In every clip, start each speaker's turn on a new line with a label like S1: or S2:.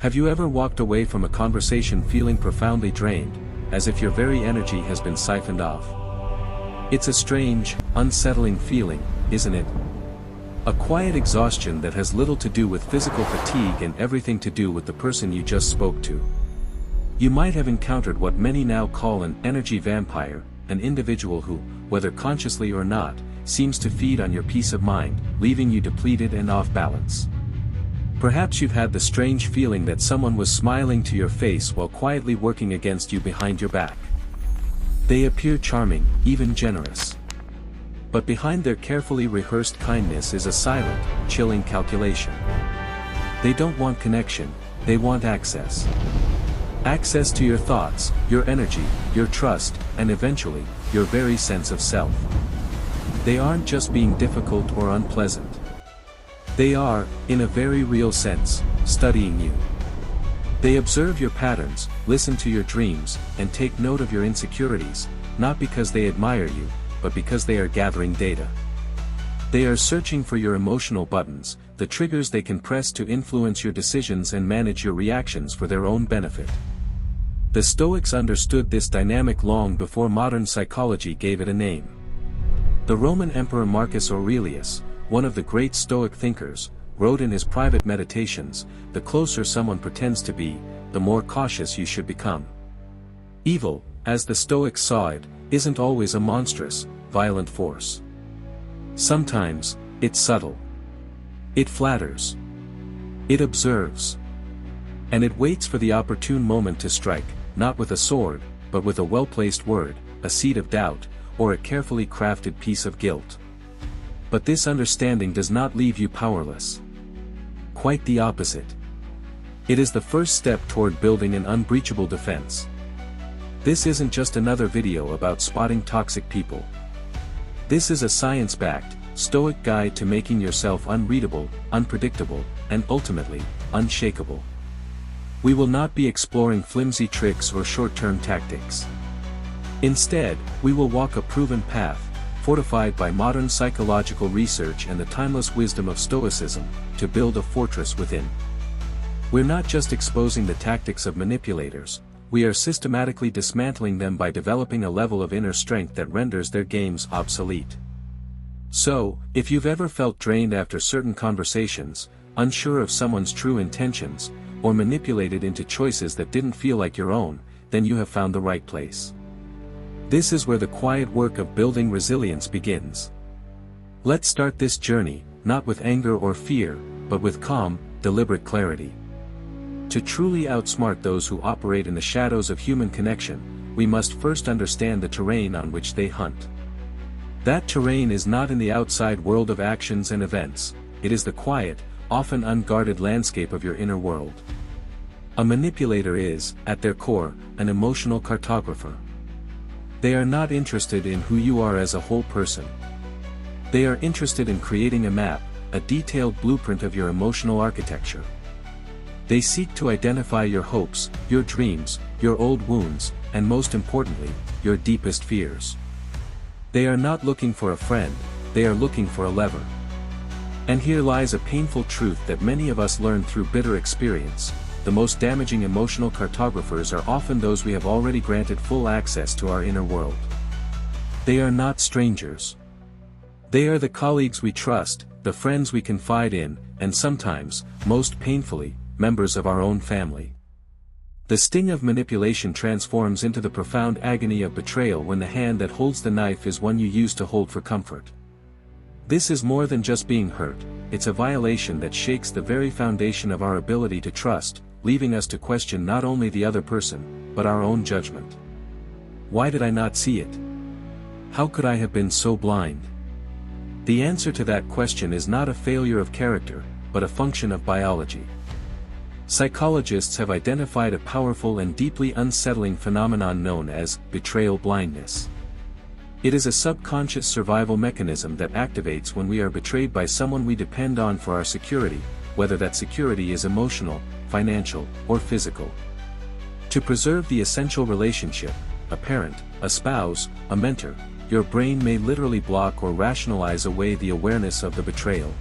S1: Have you ever walked away from a conversation feeling profoundly drained, as if your very energy has been siphoned off? It's a strange, unsettling feeling, isn't it? A quiet exhaustion that has little to do with physical fatigue and everything to do with the person you just spoke to. You might have encountered what many now call an energy vampire, an individual who, whether consciously or not, seems to feed on your peace of mind, leaving you depleted and off balance. Perhaps you've had the strange feeling that someone was smiling to your face while quietly working against you behind your back. They appear charming, even generous. But behind their carefully rehearsed kindness is a silent, chilling calculation. They don't want connection, they want access. Access to your thoughts, your energy, your trust, and eventually, your very sense of self. They aren't just being difficult or unpleasant. They are, in a very real sense, studying you. They observe your patterns, listen to your dreams, and take note of your insecurities, not because they admire you, but because they are gathering data. They are searching for your emotional buttons, the triggers they can press to influence your decisions and manage your reactions for their own benefit. The Stoics understood this dynamic long before modern psychology gave it a name. The Roman Emperor Marcus Aurelius, one of the great Stoic thinkers, wrote in his private meditations, "The closer someone pretends to be, the more cautious you should become." Evil, as the Stoics saw it, isn't always a monstrous, violent force. Sometimes, it's subtle. It flatters. It observes. And it waits for the opportune moment to strike, not with a sword, but with a well-placed word, a seed of doubt, or a carefully crafted piece of guilt. But this understanding does not leave you powerless. Quite the opposite. It is the first step toward building an unbreachable defense. This isn't just another video about spotting toxic people. This is a science-backed, Stoic guide to making yourself unreadable, unpredictable, and ultimately, unshakable. We will not be exploring flimsy tricks or short-term tactics. Instead, we will walk a proven path, fortified by modern psychological research and the timeless wisdom of Stoicism, to build a fortress within. We're not just exposing the tactics of manipulators, we are systematically dismantling them by developing a level of inner strength that renders their games obsolete. So, if you've ever felt drained after certain conversations, unsure of someone's true intentions, or manipulated into choices that didn't feel like your own, then you have found the right place. This is where the quiet work of building resilience begins. Let's start this journey, not with anger or fear, but with calm, deliberate clarity. To truly outsmart those who operate in the shadows of human connection, we must first understand the terrain on which they hunt. That terrain is not in the outside world of actions and events, it is the quiet, often unguarded landscape of your inner world. A manipulator is, at their core, an emotional cartographer. They are not interested in who you are as a whole person. They are interested in creating a map, a detailed blueprint of your emotional architecture. They seek to identify your hopes, your dreams, your old wounds, and most importantly, your deepest fears. They are not looking for a friend, they are looking for a lever. And here lies a painful truth that many of us learn through bitter experience. The most damaging emotional cartographers are often those we have already granted full access to our inner world. They are not strangers. They are the colleagues we trust, the friends we confide in, and sometimes, most painfully, members of our own family. The sting of manipulation transforms into the profound agony of betrayal when the hand that holds the knife is one you used to hold for comfort. This is more than just being hurt, it's a violation that shakes the very foundation of our ability to trust, leaving us to question not only the other person, but our own judgment. Why did I not see it? How could I have been so blind? The answer to that question is not a failure of character, but a function of biology. Psychologists have identified a powerful and deeply unsettling phenomenon known as betrayal blindness. It is a subconscious survival mechanism that activates when we are betrayed by someone we depend on for our security, whether that security is emotional, financial, or physical. To preserve the essential relationship, a parent, a spouse, a mentor, your brain may literally block or rationalize away the awareness of the betrayal.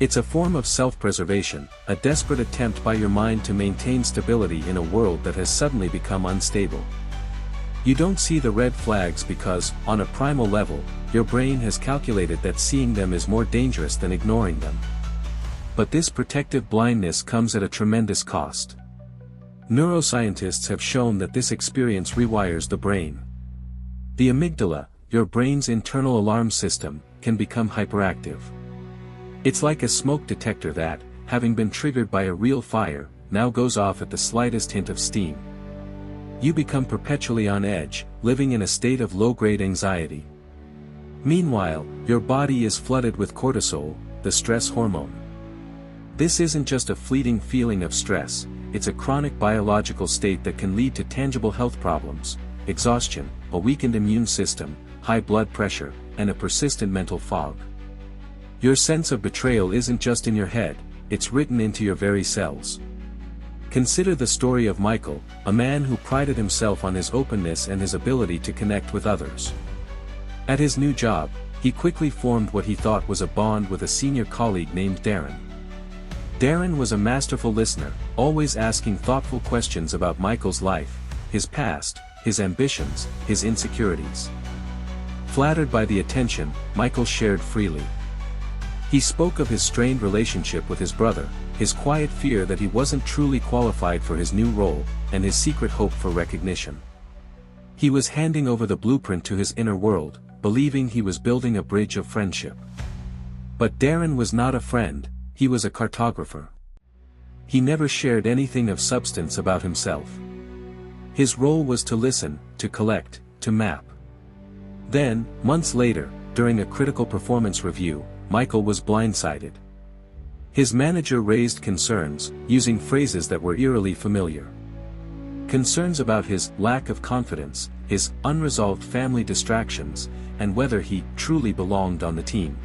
S1: It's a form of self-preservation, a desperate attempt by your mind to maintain stability in a world that has suddenly become unstable. You don't see the red flags because, on a primal level, your brain has calculated that seeing them is more dangerous than ignoring them. But this protective blindness comes at a tremendous cost. Neuroscientists have shown that this experience rewires the brain. The amygdala, your brain's internal alarm system, can become hyperactive. It's like a smoke detector that, having been triggered by a real fire, now goes off at the slightest hint of steam. You become perpetually on edge, living in a state of low-grade anxiety. Meanwhile, your body is flooded with cortisol, the stress hormone. This isn't just a fleeting feeling of stress, it's a chronic biological state that can lead to tangible health problems, exhaustion, a weakened immune system, high blood pressure, and a persistent mental fog. Your sense of betrayal isn't just in your head, it's written into your very cells. Consider the story of Michael, a man who prided himself on his openness and his ability to connect with others. At his new job, he quickly formed what he thought was a bond with a senior colleague named Darren. Darren was a masterful listener, always asking thoughtful questions about Michael's life, his past, his ambitions, his insecurities. Flattered by the attention, Michael shared freely. He spoke of his strained relationship with his brother, his quiet fear that he wasn't truly qualified for his new role, and his secret hope for recognition. He was handing over the blueprint to his inner world, believing he was building a bridge of friendship. But Darren was not a friend, he was a cartographer. He never shared anything of substance about himself. His role was to listen, to collect, to map. Then, months later, during a critical performance review, Michael was blindsided. His manager raised concerns, using phrases that were eerily familiar. Concerns about his lack of confidence, his unresolved family distractions, and whether he truly belonged on the team.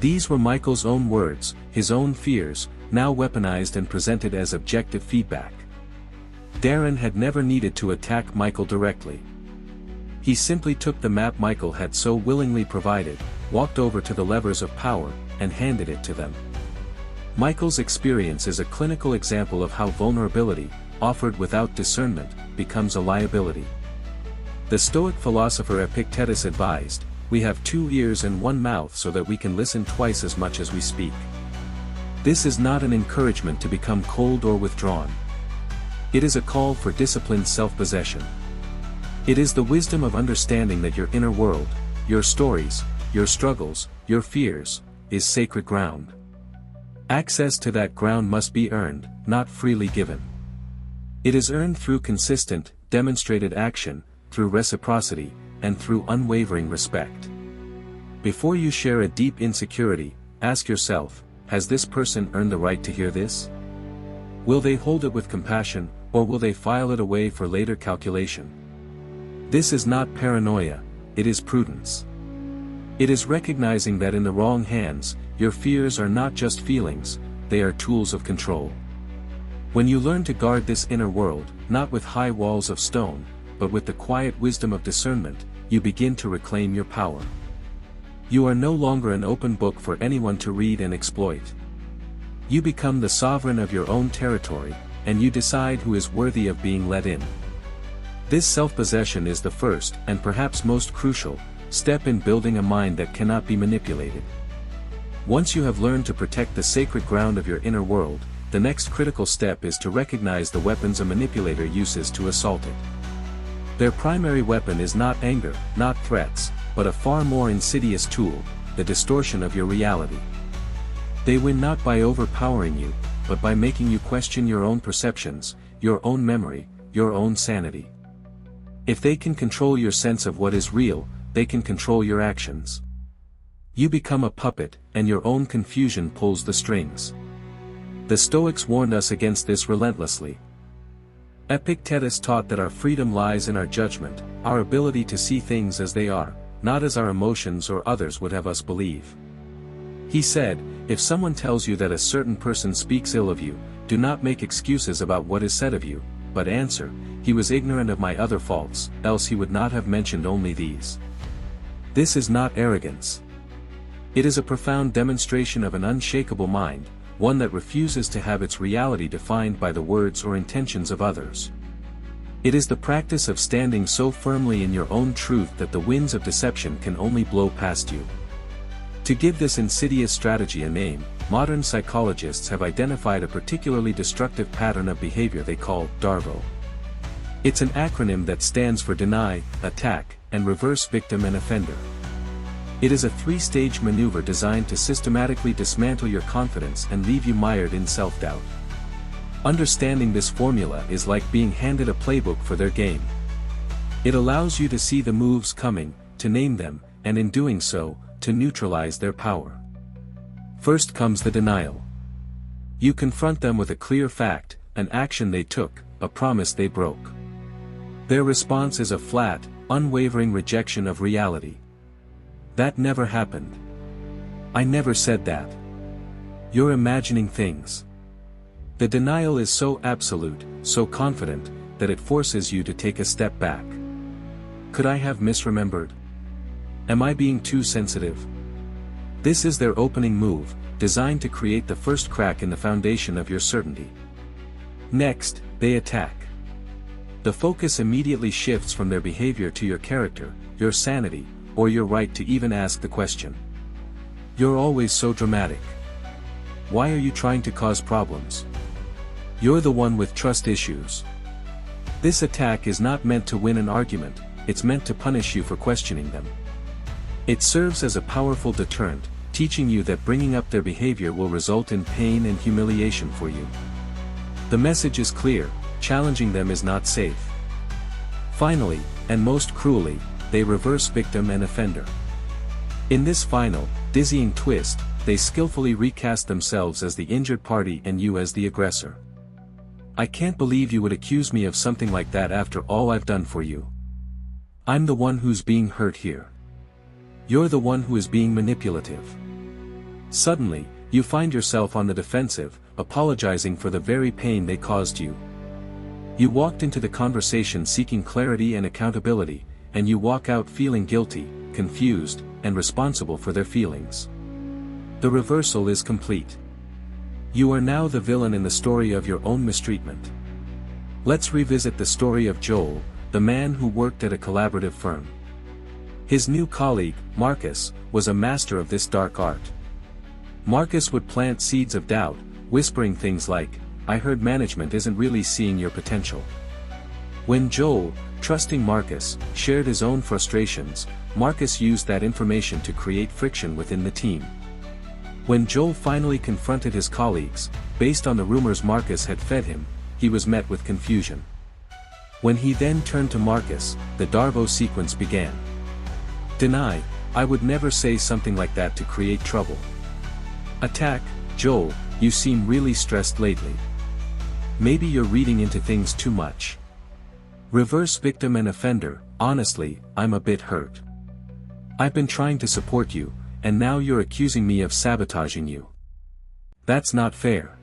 S1: These were Michael's own words, his own fears, now weaponized and presented as objective feedback. Darren had never needed to attack Michael directly. He simply took the map Michael had so willingly provided, walked over to the levers of power, and handed it to them. Michael's experience is a clinical example of how vulnerability, offered without discernment, becomes a liability. The Stoic philosopher Epictetus advised, "We have 2 ears and 1 mouth so that we can listen twice as much as we speak." This is not an encouragement to become cold or withdrawn. It is a call for disciplined self-possession. It is the wisdom of understanding that your inner world, your stories, your struggles, your fears, is sacred ground. Access to that ground must be earned, not freely given. It is earned through consistent, demonstrated action, through reciprocity, and through unwavering respect. Before you share a deep insecurity, ask yourself, has this person earned the right to hear this? Will they hold it with compassion, or will they file it away for later calculation? This is not paranoia, it is prudence. It is recognizing that in the wrong hands, your fears are not just feelings, they are tools of control. When you learn to guard this inner world, not with high walls of stone, but with the quiet wisdom of discernment, you begin to reclaim your power. You are no longer an open book for anyone to read and exploit. You become the sovereign of your own territory, and you decide who is worthy of being let in. This self-possession is the first, and perhaps most crucial, step in building a mind that cannot be manipulated. Once you have learned to protect the sacred ground of your inner world, the next critical step is to recognize the weapons a manipulator uses to assault it. Their primary weapon is not anger, not threats, but a far more insidious tool, the distortion of your reality. They win not by overpowering you, but by making you question your own perceptions, your own memory, your own sanity. If they can control your sense of what is real, they can control your actions. You become a puppet, and your own confusion pulls the strings. The Stoics warned us against this relentlessly. Epictetus taught that our freedom lies in our judgment, our ability to see things as they are, not as our emotions or others would have us believe. He said, if someone tells you that a certain person speaks ill of you, do not make excuses about what is said of you, but answer, he was ignorant of my other faults, else he would not have mentioned only these. This is not arrogance. It is a profound demonstration of an unshakable mind, one that refuses to have its reality defined by the words or intentions of others. It is the practice of standing so firmly in your own truth that the winds of deception can only blow past you. To give this insidious strategy a name, modern psychologists have identified a particularly destructive pattern of behavior they call DARVO. It's an acronym that stands for deny, attack, and reverse victim and offender. It is a three-stage maneuver designed to systematically dismantle your confidence and leave you mired in self-doubt. Understanding this formula is like being handed a playbook for their game. It allows you to see the moves coming, to name them, and in doing so, to neutralize their power. First comes the denial. You confront them with a clear fact, an action they took, a promise they broke. Their response is a flat, unwavering rejection of reality. That never happened. I never said that. You're imagining things. The denial is so absolute, so confident, that it forces you to take a step back. Could I have misremembered? Am I being too sensitive? This is their opening move, designed to create the first crack in the foundation of your certainty. Next, they attack. The focus immediately shifts from their behavior to your character, your sanity, or your right to even ask the question. You're always so dramatic. Why are you trying to cause problems? You're the one with trust issues. This attack is not meant to win an argument, it's meant to punish you for questioning them. It serves as a powerful deterrent, teaching you that bringing up their behavior will result in pain and humiliation for you. The message is clear, challenging them is not safe. Finally, and most cruelly, they reverse victim and offender. In this final, dizzying twist, they skillfully recast themselves as the injured party and you as the aggressor. I can't believe you would accuse me of something like that after all I've done for you. I'm the one who's being hurt here. You're the one who is being manipulative. Suddenly, you find yourself on the defensive, apologizing for the very pain they caused you. You walked into the conversation seeking clarity and accountability, and you walk out feeling guilty, confused, and responsible for their feelings. The reversal is complete. You are now the villain in the story of your own mistreatment. Let's revisit the story of Joel, the man who worked at a collaborative firm. His new colleague, Marcus, was a master of this dark art. Marcus would plant seeds of doubt, whispering things like, "I heard management isn't really seeing your potential." When Joel, trusting Marcus, shared his own frustrations, Marcus used that information to create friction within the team. When Joel finally confronted his colleagues, based on the rumors Marcus had fed him, he was met with confusion. When he then turned to Marcus, the Darvo sequence began. Deny, "I would never say something like that to create trouble." Attack, "Joel, you seem really stressed lately. Maybe you're reading into things too much." Reverse victim and offender, "Honestly, I'm a bit hurt. I've been trying to support you, and now you're accusing me of sabotaging you. That's not fair."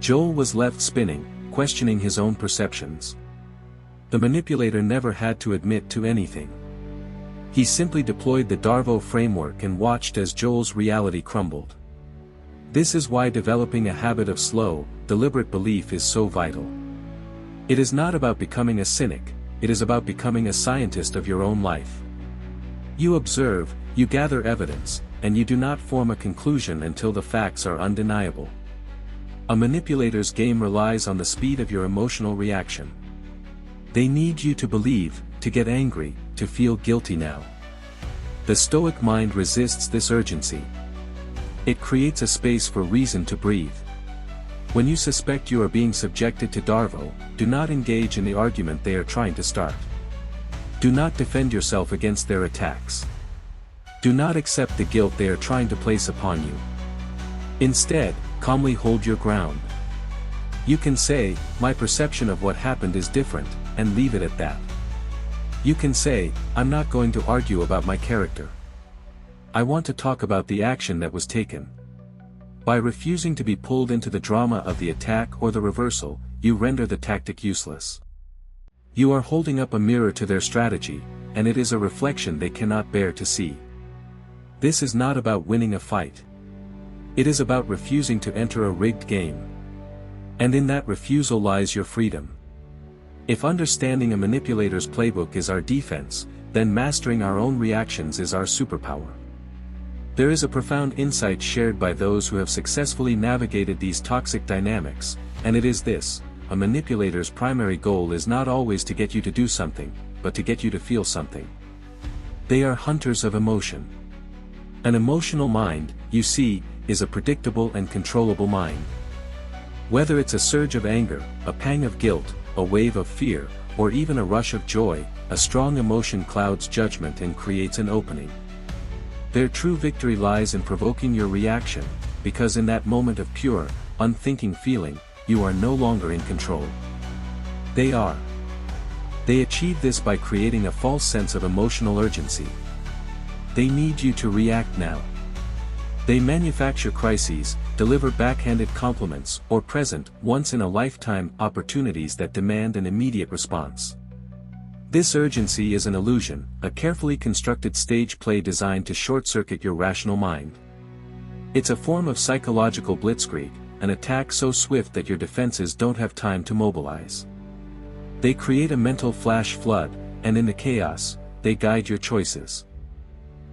S1: Joel was left spinning, questioning his own perceptions. The manipulator never had to admit to anything. He simply deployed the Darvo framework and watched as Joel's reality crumbled. This is why developing a habit of slow, deliberate belief is so vital. It is not about becoming a cynic, it is about becoming a scientist of your own life. You observe, you gather evidence, and you do not form a conclusion until the facts are undeniable. A manipulator's game relies on the speed of your emotional reaction. They need you to believe, to get angry, to feel guilty now. The Stoic mind resists this urgency. It creates a space for reason to breathe. When you suspect you are being subjected to Darvo, do not engage in the argument they are trying to start. Do not defend yourself against their attacks. Do not accept the guilt they are trying to place upon you. Instead, calmly hold your ground. You can say, "My perception of what happened is different," and leave it at that. You can say, "I'm not going to argue about my character. I want to talk about the action that was taken." By refusing to be pulled into the drama of the attack or the reversal, you render the tactic useless. You are holding up a mirror to their strategy, and it is a reflection they cannot bear to see. This is not about winning a fight. It is about refusing to enter a rigged game. And in that refusal lies your freedom. If understanding a manipulator's playbook is our defense, then mastering our own reactions is our superpower. There is a profound insight shared by those who have successfully navigated these toxic dynamics, and it is this: a manipulator's primary goal is not always to get you to do something, but to get you to feel something. They are hunters of emotion. An emotional mind, you see, is a predictable and controllable mind. Whether it's a surge of anger, a pang of guilt, a wave of fear, or even a rush of joy, a strong emotion clouds judgment and creates an opening. Their true victory lies in provoking your reaction, because in that moment of pure, unthinking feeling, you are no longer in control. They are. They achieve this by creating a false sense of emotional urgency. They need you to react now. They manufacture crises, deliver backhanded compliments, or present, once-in-a-lifetime, opportunities that demand an immediate response. This urgency is an illusion, a carefully constructed stage play designed to short-circuit your rational mind. It's a form of psychological blitzkrieg, an attack so swift that your defenses don't have time to mobilize. They create a mental flash flood, and in the chaos, they guide your choices.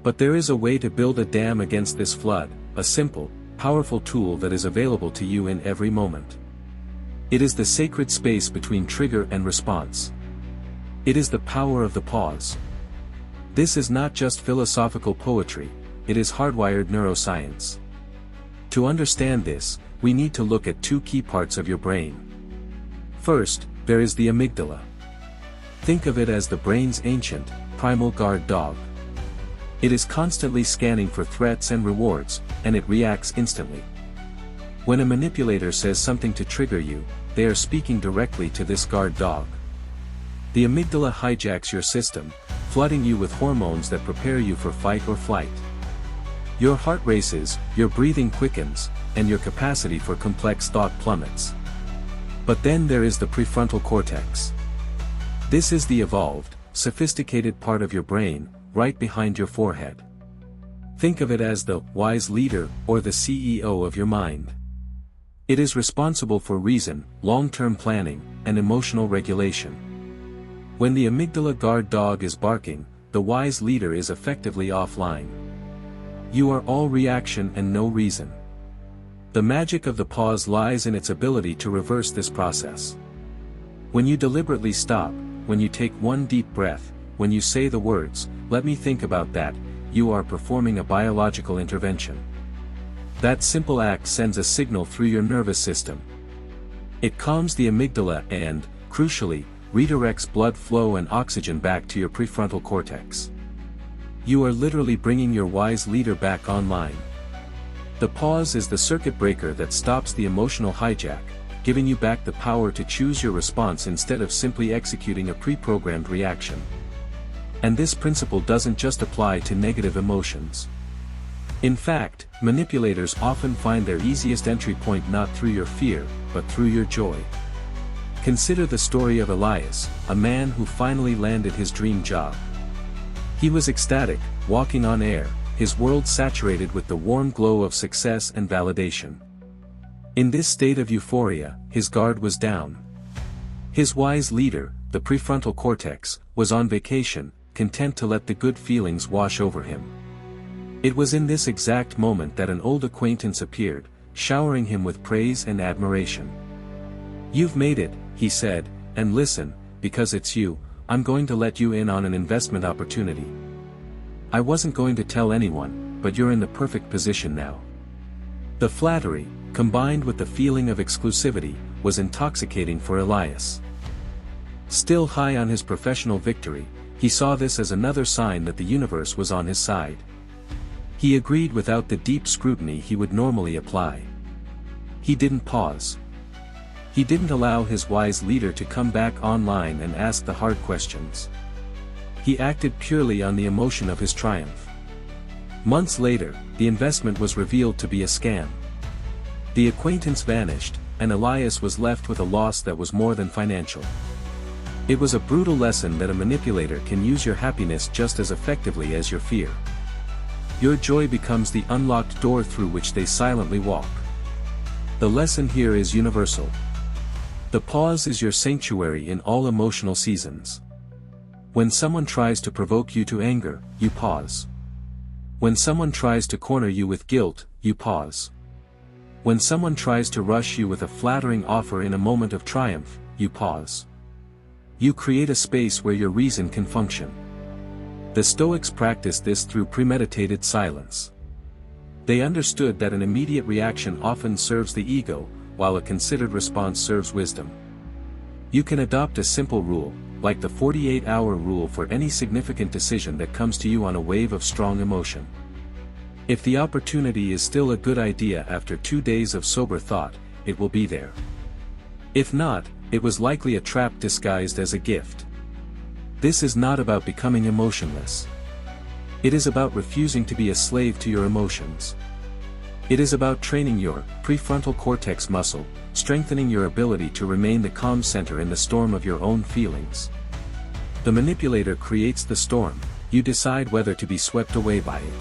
S1: But there is a way to build a dam against this flood, a simple, powerful tool that is available to you in every moment. It is the sacred space between trigger and response. It is the power of the pause. This is not just philosophical poetry, it is hardwired neuroscience. To understand this, we need to look at two key parts of your brain. First, there is the amygdala. Think of it as the brain's ancient, primal guard dog. It is constantly scanning for threats and rewards, and it reacts instantly. When a manipulator says something to trigger you, they are speaking directly to this guard dog. The amygdala hijacks your system, flooding you with hormones that prepare you for fight or flight. Your heart races, your breathing quickens, and your capacity for complex thought plummets. But then there is the prefrontal cortex. This is the evolved, sophisticated part of your brain, right behind your forehead. Think of it as the wise leader or the CEO of your mind. It is responsible for reason, long-term planning, and emotional regulation. When the amygdala guard dog is barking, the wise leader is effectively offline. You are all reaction and no reason. The magic of the pause lies in its ability to reverse this process. When you deliberately stop, when you take one deep breath, when you say the words, "Let me think about that," you are performing a biological intervention. That simple act sends a signal through your nervous system. It calms the amygdala and, crucially, redirects blood flow and oxygen back to your prefrontal cortex. You are literally bringing your wise leader back online. The pause is the circuit breaker that stops the emotional hijack, giving you back the power to choose your response instead of simply executing a pre-programmed reaction. And this principle doesn't just apply to negative emotions. In fact, manipulators often find their easiest entry point not through your fear, but through your joy. Consider the story of Elias, a man who finally landed his dream job. He was ecstatic, walking on air, his world saturated with the warm glow of success and validation. In this state of euphoria, his guard was down. His wise leader, the prefrontal cortex, was on vacation, content to let the good feelings wash over him. It was in this exact moment that an old acquaintance appeared, showering him with praise and admiration. "You've made it," he said, "and listen, because it's you, I'm going to let you in on an investment opportunity. I wasn't going to tell anyone, but you're in the perfect position now." The flattery, combined with the feeling of exclusivity, was intoxicating for Elias. Still high on his professional victory, he saw this as another sign that the universe was on his side. He agreed without the deep scrutiny he would normally apply. He didn't pause. He didn't allow his wise leader to come back online and ask the hard questions. He acted purely on the emotion of his triumph. Months later, the investment was revealed to be a scam. The acquaintance vanished, and Elias was left with a loss that was more than financial. It was a brutal lesson that a manipulator can use your happiness just as effectively as your fear. Your joy becomes the unlocked door through which they silently walk. The lesson here is universal. The pause is your sanctuary in all emotional seasons. When someone tries to provoke you to anger, you pause. When someone tries to corner you with guilt, you pause. When someone tries to rush you with a flattering offer in a moment of triumph, you pause. You create a space where your reason can function. The Stoics practiced this through premeditated silence. They understood that an immediate reaction often serves the ego, while a considered response serves wisdom. You can adopt a simple rule, like the 48-hour rule for any significant decision that comes to you on a wave of strong emotion. If the opportunity is still a good idea after 2 days of sober thought, it will be there. If not, it was likely a trap disguised as a gift. This is not about becoming emotionless. It is about refusing to be a slave to your emotions. It is about training your prefrontal cortex muscle, strengthening your ability to remain the calm center in the storm of your own feelings. The manipulator creates the storm, you decide whether to be swept away by it.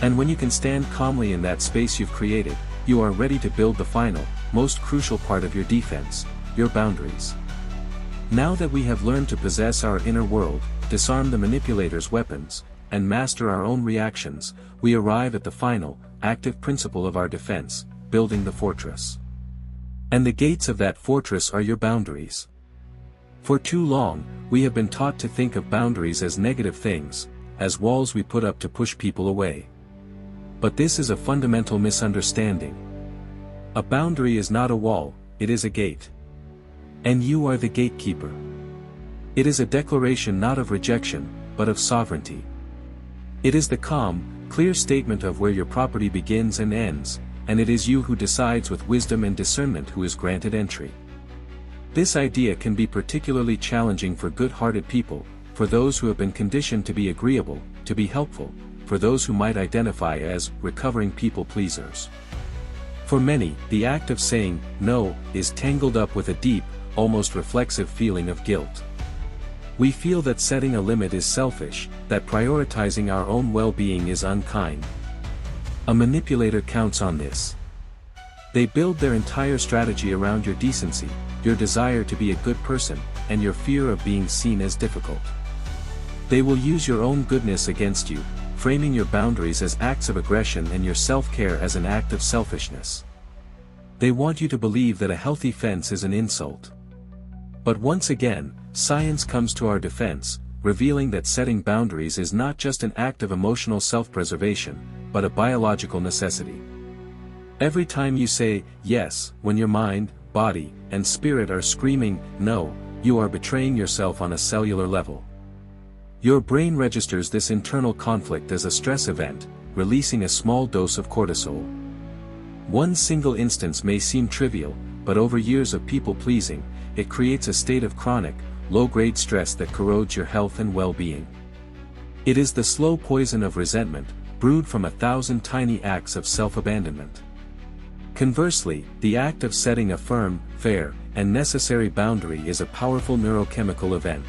S1: And when you can stand calmly in that space you've created, you are ready to build the final, most crucial part of your defense, your boundaries. Now that we have learned to possess our inner world, disarm the manipulator's weapons, and master our own reactions, we arrive at the final, active principle of our defense, building the fortress. And the gates of that fortress are your boundaries. For too long, we have been taught to think of boundaries as negative things, as walls we put up to push people away. But this is a fundamental misunderstanding. A boundary is not a wall, it is a gate. And you are the gatekeeper. It is a declaration not of rejection, but of sovereignty. It is the calm, clear statement of where your property begins and ends, and it is you who decides with wisdom and discernment who is granted entry. This idea can be particularly challenging for good-hearted people, for those who have been conditioned to be agreeable, to be helpful, for those who might identify as recovering people-pleasers. For many, the act of saying no is tangled up with a deep, almost reflexive feeling of guilt. We feel that setting a limit is selfish, that prioritizing our own well-being is unkind. A manipulator counts on this. They build their entire strategy around your decency, your desire to be a good person, and your fear of being seen as difficult. They will use your own goodness against you, framing your boundaries as acts of aggression and your self-care as an act of selfishness. They want you to believe that a healthy fence is an insult. But once again, science comes to our defense, revealing that setting boundaries is not just an act of emotional self-preservation, but a biological necessity. Every time you say yes, when your mind, body, and spirit are screaming no, you are betraying yourself on a cellular level. Your brain registers this internal conflict as a stress event, releasing a small dose of cortisol. One single instance may seem trivial, but over years of people-pleasing, it creates a state of chronic, low-grade stress that corrodes your health and well-being. It is the slow poison of resentment, brewed from 1,000 tiny acts of self-abandonment. Conversely, the act of setting a firm, fair, and necessary boundary is a powerful neurochemical event.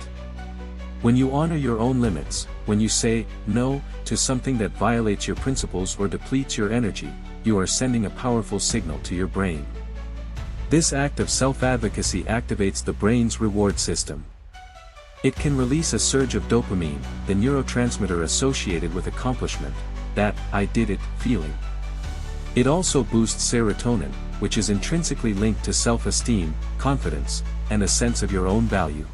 S1: When you honor your own limits, when you say no to something that violates your principles or depletes your energy, you are sending a powerful signal to your brain. This act of self-advocacy activates the brain's reward system. It can release a surge of dopamine, the neurotransmitter associated with accomplishment, that "I did it" feeling. It also boosts serotonin, which is intrinsically linked to self-esteem, confidence, and a sense of your own value.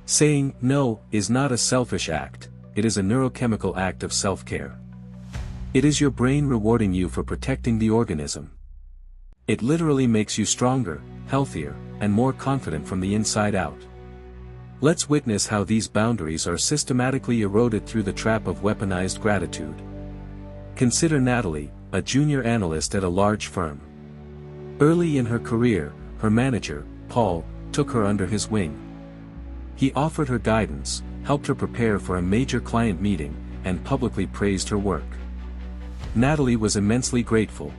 S1: Saying no is not a selfish act, it is a neurochemical act of self-care. It is your brain rewarding you for protecting the organism. It literally makes you stronger, healthier, and more confident from the inside out. Let's witness how these boundaries are systematically eroded through the trap of weaponized gratitude. Consider Natalie, a junior analyst at a large firm. Early in her career, her manager, Paul, took her under his wing. He offered her guidance, helped her prepare for a major client meeting, and publicly praised her work. Natalie was immensely grateful.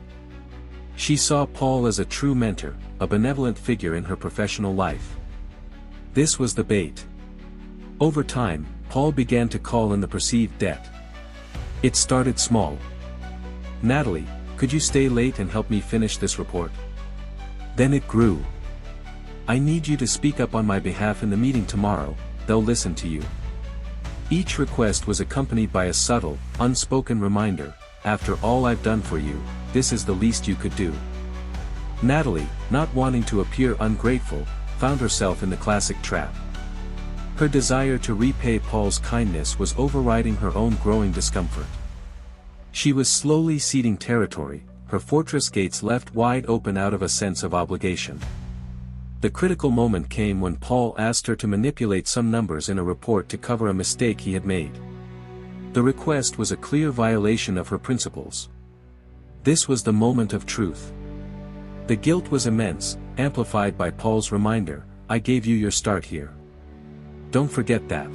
S1: She saw Paul as a true mentor, a benevolent figure in her professional life. This was the bait. Over time, Paul began to call in the perceived debt. It started small. "Natalie, could you stay late and help me finish this report?" Then it grew. "I need you to speak up on my behalf in the meeting tomorrow, they'll listen to you." Each request was accompanied by a subtle, unspoken reminder, "After all I've done for you, this is the least you could do." Natalie, not wanting to appear ungrateful, found herself in the classic trap. Her desire to repay Paul's kindness was overriding her own growing discomfort. She was slowly ceding territory, her fortress gates left wide open out of a sense of obligation. The critical moment came when Paul asked her to manipulate some numbers in a report to cover a mistake he had made. The request was a clear violation of her principles. This was the moment of truth. The guilt was immense, amplified by Paul's reminder, "I gave you your start here. Don't forget that."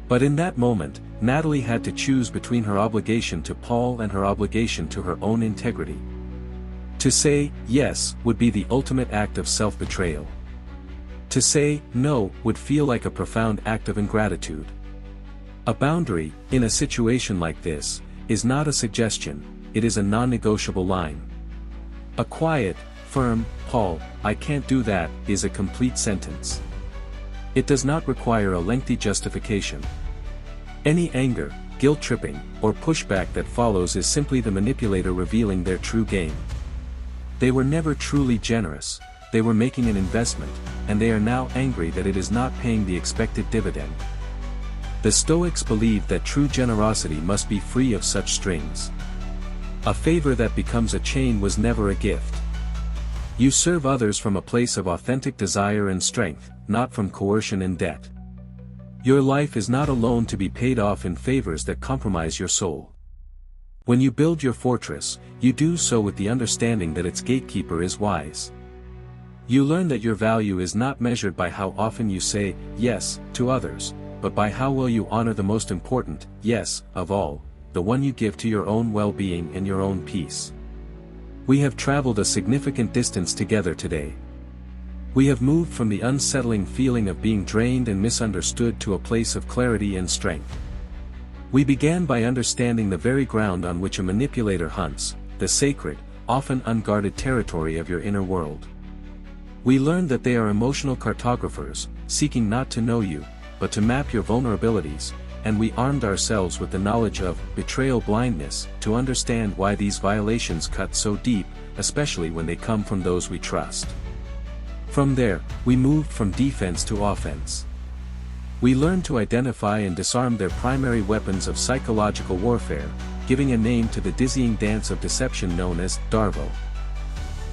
S1: But in that moment, Natalie had to choose between her obligation to Paul and her obligation to her own integrity. To say yes would be the ultimate act of self-betrayal. To say no would feel like a profound act of ingratitude. A boundary, in a situation like this, is not a suggestion, it is a non-negotiable line. A quiet, firm, "Paul, I can't do that," is a complete sentence. It does not require a lengthy justification. Any anger, guilt-tripping, or pushback that follows is simply the manipulator revealing their true game. They were never truly generous, they were making an investment, and they are now angry that it is not paying the expected dividend. The Stoics believed that true generosity must be free of such strings. A favor that becomes a chain was never a gift. You serve others from a place of authentic desire and strength, not from coercion and debt. Your life is not alone to be paid off in favors that compromise your soul. When you build your fortress, you do so with the understanding that its gatekeeper is wise. You learn that your value is not measured by how often you say yes to others, but by how well you honor the most important yes of all, the one you give to your own well-being and your own peace. We have traveled a significant distance together today. We have moved from the unsettling feeling of being drained and misunderstood to a place of clarity and strength. We began by understanding the very ground on which a manipulator hunts, the sacred, often unguarded territory of your inner world. We learned that they are emotional cartographers, seeking not to know you, but to map your vulnerabilities, and we armed ourselves with the knowledge of betrayal blindness to understand why these violations cut so deep, especially when they come from those we trust. From there, we moved from defense to offense. We learned to identify and disarm their primary weapons of psychological warfare, giving a name to the dizzying dance of deception known as Darvo.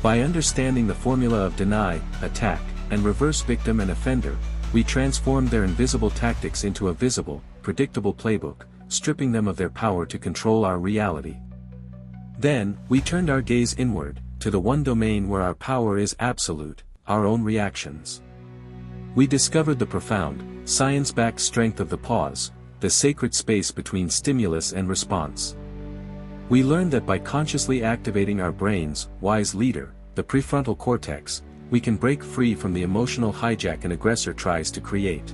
S1: By understanding the formula of deny, attack, and reverse victim and offender, we transformed their invisible tactics into a visible, predictable playbook, stripping them of their power to control our reality. Then, we turned our gaze inward, to the one domain where our power is absolute, our own reactions. We discovered the profound, science-backed strength of the pause, the sacred space between stimulus and response. We learned that by consciously activating our brain's wise leader, the prefrontal cortex, we can break free from the emotional hijack an aggressor tries to create.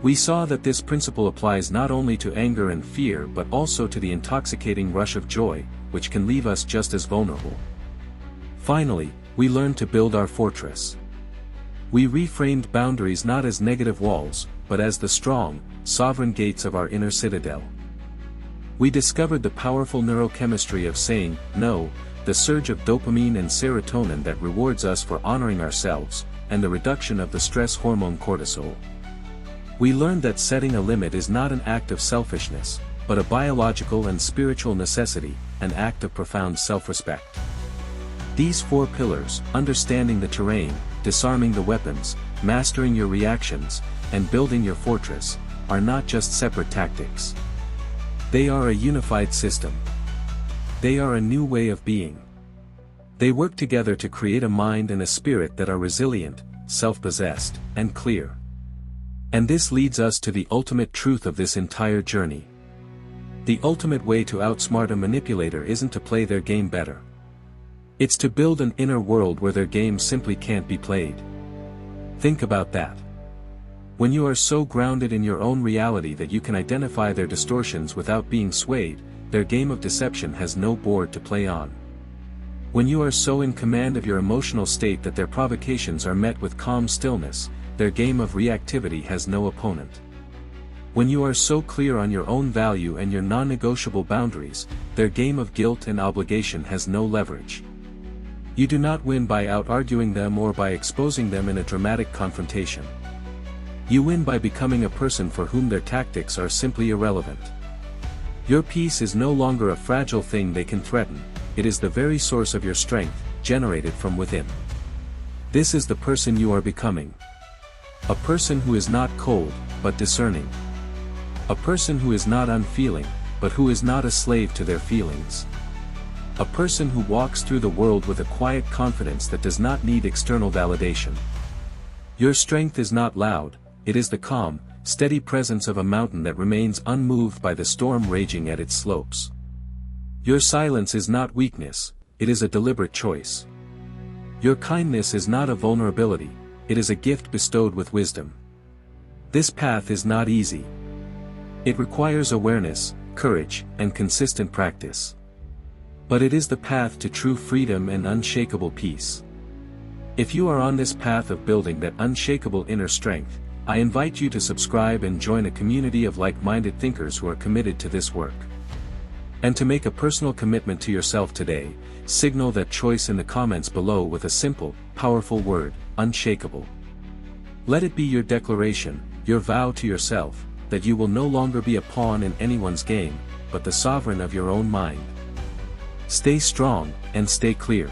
S1: We saw that this principle applies not only to anger and fear but also to the intoxicating rush of joy, which can leave us just as vulnerable. Finally, we learned to build our fortress. We reframed boundaries not as negative walls, but as the strong, sovereign gates of our inner citadel. We discovered the powerful neurochemistry of saying no, the surge of dopamine and serotonin that rewards us for honoring ourselves, and the reduction of the stress hormone cortisol. We learned that setting a limit is not an act of selfishness, but a biological and spiritual necessity, an act of profound self-respect. These four pillars, understanding the terrain, disarming the weapons, mastering your reactions, and building your fortress, are not just separate tactics. They are a unified system. They are a new way of being. They work together to create a mind and a spirit that are resilient, self-possessed, and clear. And this leads us to the ultimate truth of this entire journey. The ultimate way to outsmart a manipulator isn't to play their game better. It's to build an inner world where their game simply can't be played. Think about that. When you are so grounded in your own reality that you can identify their distortions without being swayed, their game of deception has no board to play on. When you are so in command of your emotional state that their provocations are met with calm stillness, their game of reactivity has no opponent. When you are so clear on your own value and your non-negotiable boundaries, their game of guilt and obligation has no leverage. You do not win by out-arguing them or by exposing them in a dramatic confrontation. You win by becoming a person for whom their tactics are simply irrelevant. Your peace is no longer a fragile thing they can threaten, it is the very source of your strength, generated from within. This is the person you are becoming. A person who is not cold, but discerning. A person who is not unfeeling, but who is not a slave to their feelings. A person who walks through the world with a quiet confidence that does not need external validation. Your strength is not loud, it is the calm, steady presence of a mountain that remains unmoved by the storm raging at its slopes. Your silence is not weakness, it is a deliberate choice. Your kindness is not a vulnerability, it is a gift bestowed with wisdom. This path is not easy. It requires awareness, courage, and consistent practice. But it is the path to true freedom and unshakable peace. If you are on this path of building that unshakable inner strength, I invite you to subscribe and join a community of like-minded thinkers who are committed to this work. And to make a personal commitment to yourself today, signal that choice in the comments below with a simple, powerful word, unshakable. Let it be your declaration, your vow to yourself, that you will no longer be a pawn in anyone's game, but the sovereign of your own mind. Stay strong, and stay clear.